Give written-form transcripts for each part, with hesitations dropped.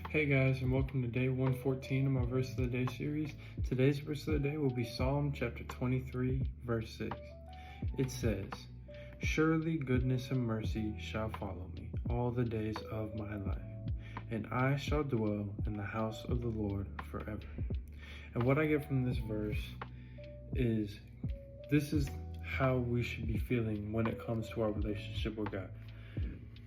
Hey guys, and welcome to day 114 of my Verse of the Day series. Today's verse of the day will be Psalm chapter 23, verse 6. It says, "Surely goodness and mercy shall follow me all the days of my life, and I shall dwell in the house of the Lord forever." And what I get from this verse is this is how we should be feeling when it comes to our relationship with God.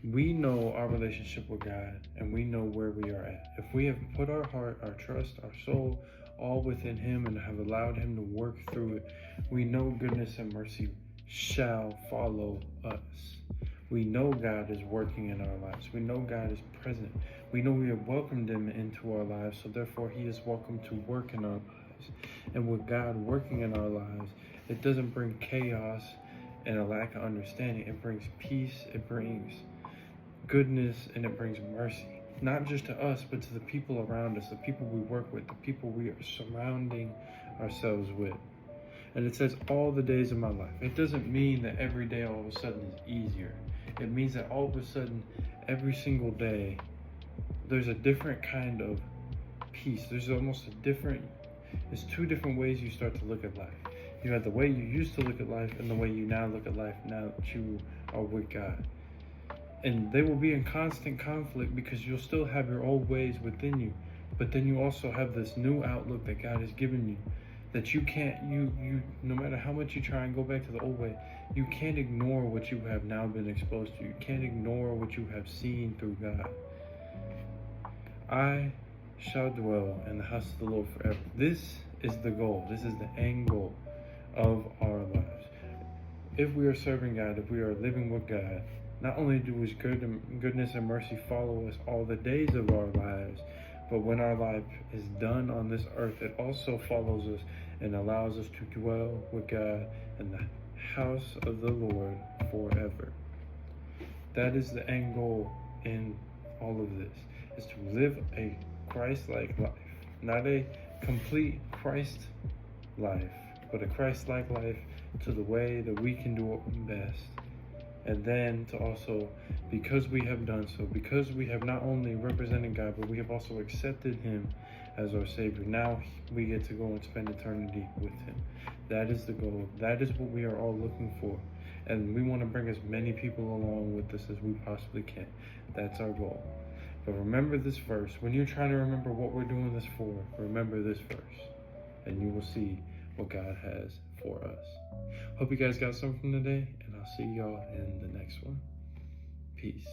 We know our relationship with God and we know where we are at. If we have put our heart, our trust, our soul all within Him and have allowed Him to work through it, we know goodness and mercy shall follow us. We know God is working in our lives. We know God is present. We know we have welcomed Him into our lives, so therefore He is welcome to work in our lives. And with God working in our lives, it doesn't bring chaos and a lack of understanding. It brings peace. It brings goodness, and it brings mercy, not just to us, but to the people around us, the people we work with, the people we are surrounding ourselves with. And it says all the days of my life. It doesn't mean that every day all of a sudden is easier. It means that all of a sudden, every single day, there's a different kind of peace. There's two different ways you start to look at life. You have the way you used to look at life and the way you now look at life now that you are with God. And they will be in constant conflict because you'll still have your old ways within you, but then you also have this new outlook that God has given you, that you can't, no matter how much you try and go back to the old way, you can't ignore what you have now been exposed to. You can't ignore what you have seen through God. I shall dwell in the house of the Lord forever. This is the goal. This is the end goal of our lives. If we are serving God, if we are living with God, not only do His goodness and mercy follow us all the days of our lives, but when our life is done on this earth, it also follows us and allows us to dwell with God in the house of the Lord forever. That is the end goal in all of this, is to live a Christ-like life. Not a complete Christ life, but a Christ-like life to the way that we can do it best. And then to also, because we have done so, because we have not only represented God, but we have also accepted Him as our Savior, now we get to go and spend eternity with Him. That is the goal. That is what we are all looking for. And we want to bring as many people along with us as we possibly can. That's our goal. But remember this verse. When you're trying to remember what we're doing this for, remember this verse, and you will see what God has for us. Hope you guys got something today, and I'll see y'all in the next one. Peace.